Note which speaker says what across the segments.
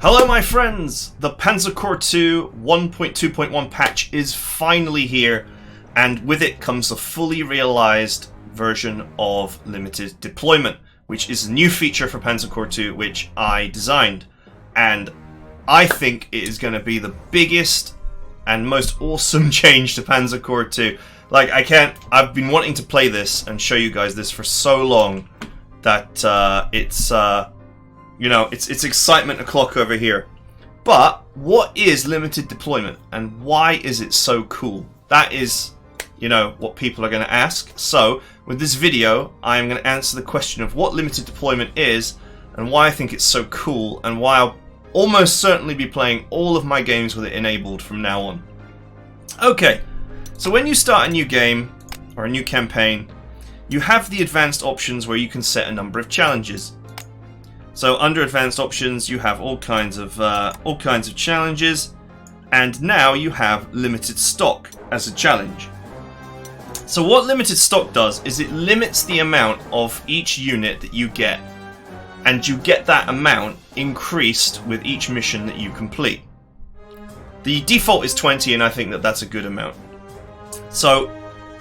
Speaker 1: Hello my friends! The Panzer Corps 2 1.2.1 patch is finally here, and with it comes a fully realized version of limited deployment, which is a new feature for Panzer Corps 2 which I designed. And I think it is going to be the biggest and most awesome change to Panzer Corps 2. Like, I've been wanting to play this and show you guys this for so long that it's excitement o'clock over here. But what is limited deployment and why is it so cool? That is, what people are going to ask. So, with this video, I'm going to answer the question of what limited deployment is and why I think it's so cool and why I'll almost certainly be playing all of my games with it enabled from now on. Okay, so when you start a new game or a new campaign, you have the advanced options where you can set a number of challenges. So under advanced options, you have all kinds of challenges, and now you have limited stock as a challenge. So what limited stock does is it limits the amount of each unit that you get, and you get that amount increased with each mission that you complete. The default is 20, and I think that that's a good amount. So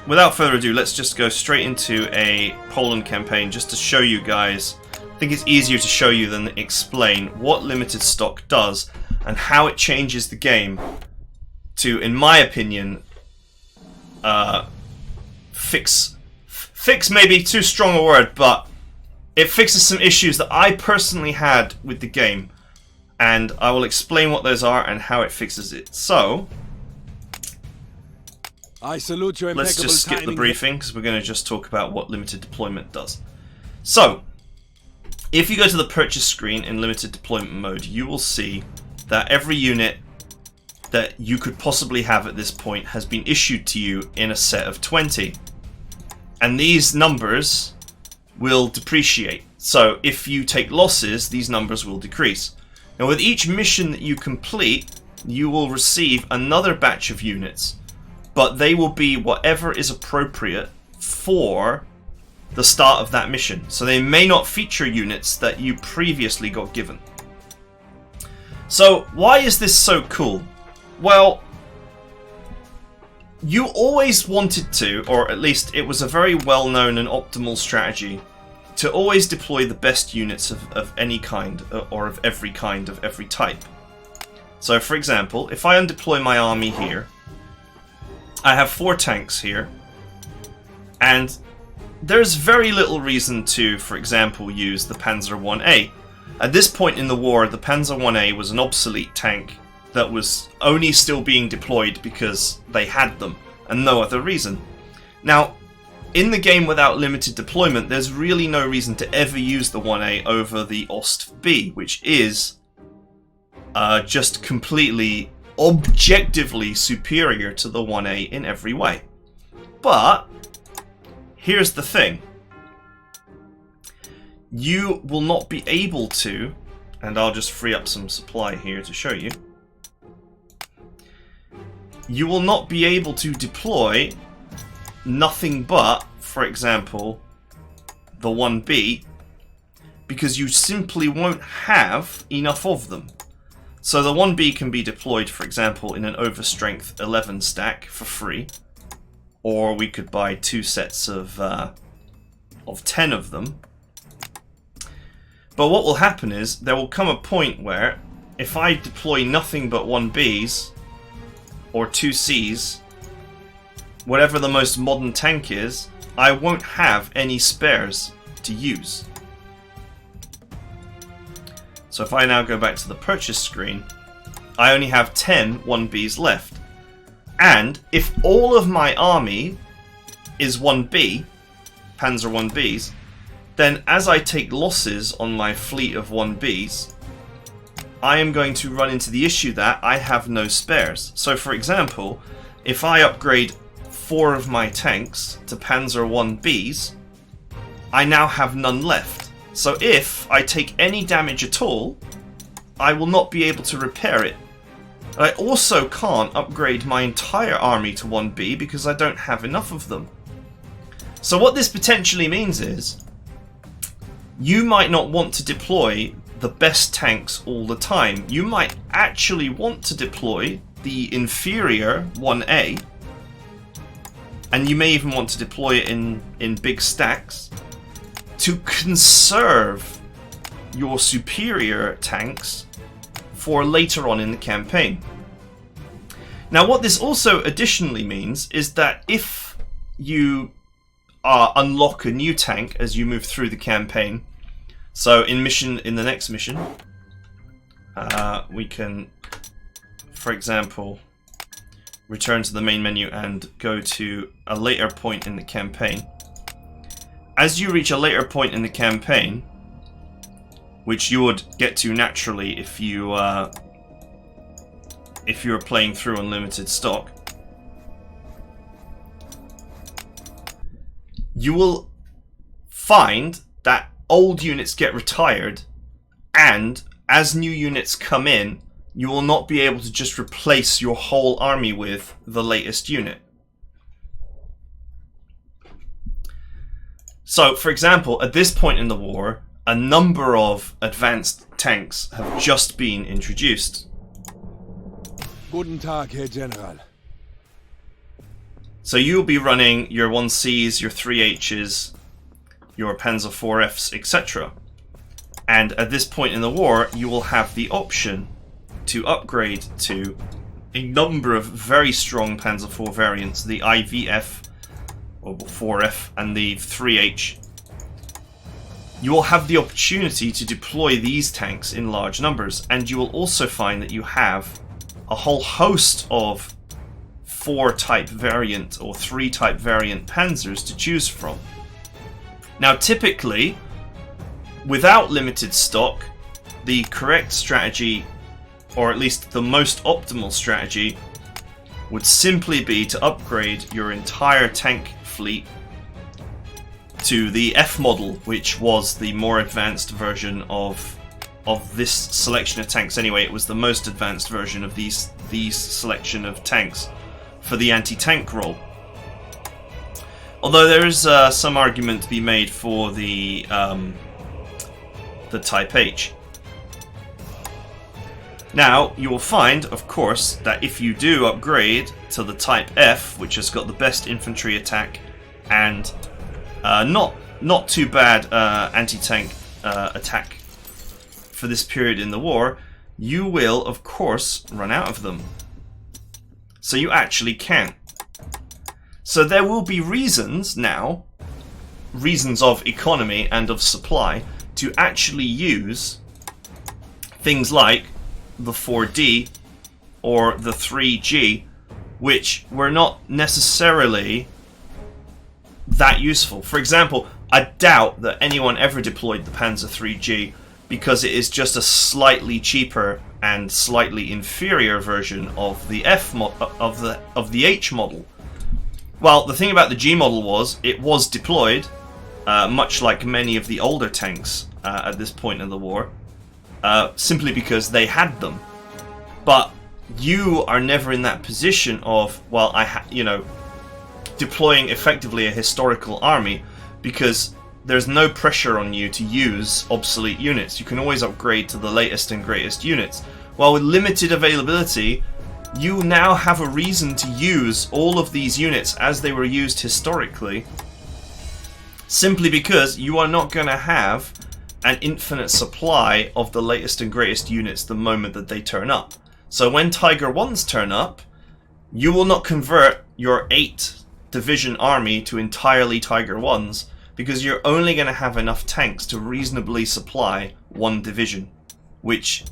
Speaker 1: without further ado, let's just go straight into a Poland campaign just to show you guys. I think it's easier to show you than explain what limited stock does and how it changes the game to, in my opinion, fix may be too strong a word, but it fixes some issues that I personally had with the game, and I will explain what those are and how it fixes it. So
Speaker 2: I salute your
Speaker 1: let's just skip the briefing because we're going to just talk about what limited deployment does. So if you go to the purchase screen in limited deployment mode, you will see that every unit that you could possibly have at this point has been issued to you in a set of 20. And these numbers will depreciate. So if you take losses, these numbers will decrease. Now with each mission that you complete, you will receive another batch of units, but they will be whatever is appropriate for the start of that mission. So they may not feature units that you previously got given. So why is this so cool? Well, you always wanted to, or at least it was a very well-known and optimal strategy, to always deploy the best units of any kind, or of every kind, of every type. So for example, if I undeploy my army here, I have 4 tanks here, and there's very little reason to, for example, use the Panzer 1A. At this point in the war, the Panzer 1A was an obsolete tank that was only still being deployed because they had them, and no other reason. Now, in the game without limited deployment, there's really no reason to ever use the 1A over the Ost B, which is just completely, objectively superior to the 1A in every way. But here's the thing. You will not be able to, and I'll just free up some supply here to show you. You will not be able to deploy nothing but, for example, the 1B, because you simply won't have enough of them. So the 1B can be deployed, for example, in an overstrength 11 stack for free. Or we could buy 2 sets of 10 of them. But what will happen is, there will come a point where, if I deploy nothing but 1Bs, or 2Cs, whatever the most modern tank is, I won't have any spares to use. So if I now go back to the purchase screen, I only have 10 1Bs left. And if all of my army is 1B, Panzer 1Bs, then as I take losses on my fleet of 1Bs, I am going to run into the issue that I have no spares. So for example, if I upgrade 4 of my tanks to Panzer 1Bs, I now have none left. So if I take any damage at all, I will not be able to repair it. I also can't upgrade my entire army to 1B because I don't have enough of them. So what this potentially means is, you might not want to deploy the best tanks all the time. You might actually want to deploy the inferior 1A, and you may even want to deploy it in big stacks to conserve your superior tanks for later on in the campaign. Now, what this also additionally means is that if you unlock a new tank as you move through the campaign, so in the next mission, we can, for example, return to the main menu and go to a later point in the campaign. As you reach a later point in the campaign, which you would get to naturally if you were playing through unlimited stock, you will find that old units get retired, and as new units come in, you will not be able to just replace your whole army with the latest unit. So, for example, at this point in the war, a number of advanced tanks have just been introduced.
Speaker 2: Guten Tag, Herr General.
Speaker 1: So you'll be running your 1Cs, your 3Hs, your Panzer 4Fs, etc. And at this point in the war, you will have the option to upgrade to a number of very strong Panzer IV variants, the IVF, or 4F, and the 3H. You will have the opportunity to deploy these tanks in large numbers, and you will also find that you have a whole host of 4-type variant or 3-type variant Panzers to choose from. Now, typically, without limited stock, the correct strategy, or at least the most optimal strategy, would simply be to upgrade your entire tank fleet to the F model, which was the more advanced version of this selection of tanks. Anyway, it was the most advanced version of these selection of tanks for the anti-tank role. Although there is some argument to be made for the Type H. Now, you will find, of course, that if you do upgrade to the Type F, which has got the best infantry attack and not too bad anti-tank attack for this period in the war, you will, of course, run out of them. So you actually can't. So there will be reasons now, reasons of economy and of supply, to actually use things like the 4D or the 3G, which were not necessarily that useful. For example, I doubt that anyone ever deployed the Panzer 3G because it is just a slightly cheaper and slightly inferior version of the of the H model. Well, the thing about the G model was it was deployed, much like many of the older tanks at this point in the war, simply because they had them. But you are never in that position of, well, deploying effectively a historical army, because there's no pressure on you to use obsolete units. You can always upgrade to the latest and greatest units. While with limited availability, you now have a reason to use all of these units as they were used historically, simply because you are not going to have an infinite supply of the latest and greatest units the moment that they turn up. So when Tiger 1s turn up, you will not convert your 8 division army to entirely Tiger 1s, because you're only going to have enough tanks to reasonably supply one division, which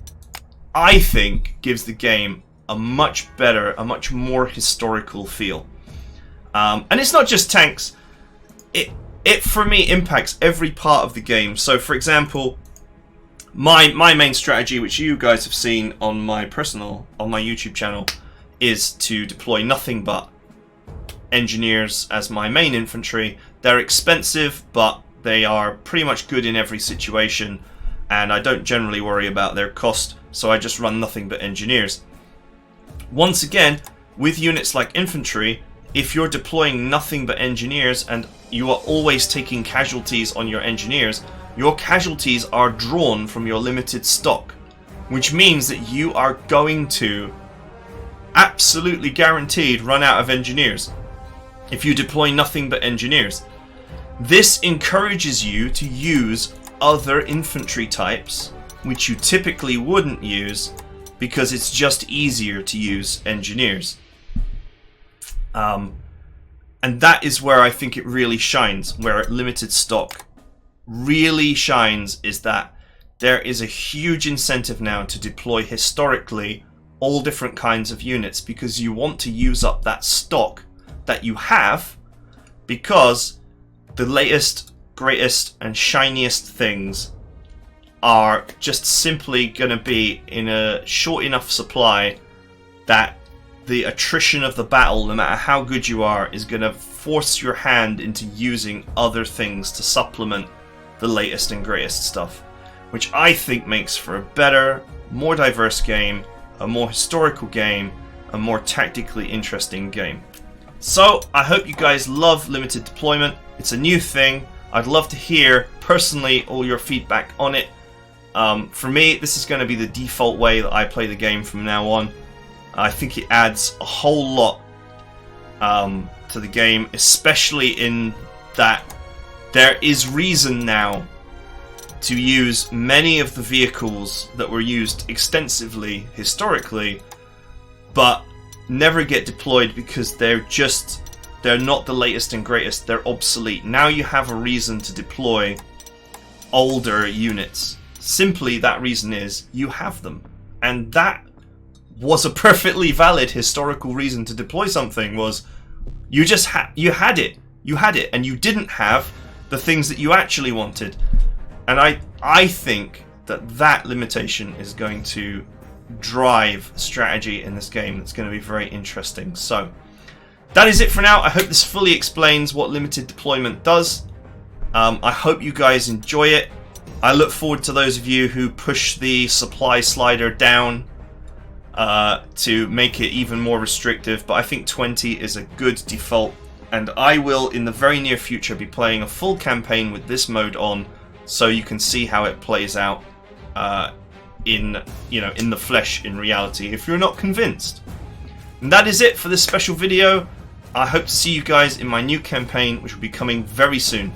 Speaker 1: I think gives the game a much better, a much more historical feel. And it's not just tanks. It for me impacts every part of the game. So, for example, my main strategy, which you guys have seen on my YouTube channel, is to deploy nothing but engineers as my main infantry. They're expensive, but they are pretty much good in every situation, and I don't generally worry about their cost, so I just run nothing but engineers. Once again, with units like infantry, if you're deploying nothing but engineers and you are always taking casualties on your engineers, your casualties are drawn from your limited stock, which means that you are going to absolutely guaranteed run out of engineers if you deploy nothing but engineers. This encourages you to use other infantry types, which you typically wouldn't use because it's just easier to use engineers. And that is where I think it really shines, where limited stock really shines, is that there is a huge incentive now to deploy historically all different kinds of units, because you want to use up that stock that you have, because the latest, greatest and shiniest things are just simply going to be in a short enough supply that the attrition of the battle, no matter how good you are, is going to force your hand into using other things to supplement the latest and greatest stuff, which I think makes for a better, more diverse game, a more historical game, a more tactically interesting game. So I hope you guys love limited deployment. It's a new thing. I'd love to hear personally all your feedback on it. For me, this is going to be the default way that I play the game from now on. I think it adds a whole lot to the game, especially in that there is reason now to use many of the vehicles that were used extensively historically, but never get deployed because they're not the latest and greatest. They're obsolete. Now you have a reason to deploy older units. Simply that reason is you have them, and that was a perfectly valid historical reason to deploy something. Was you just you had it, and you didn't have the things that you actually wanted. And I think that limitation is going to drive strategy in this game. That's going to be very interesting. So that is it for now. I hope this fully explains what limited deployment does. I hope you guys enjoy it. I look forward to those of you who push the supply slider down to make it even more restrictive, but I think 20 is a good default, and I will in the very near future be playing a full campaign with this mode on, so you can see how it plays out in the flesh, in reality, if you're not convinced. And that is it for this special video. I hope to see you guys in my new campaign, which will be coming very soon.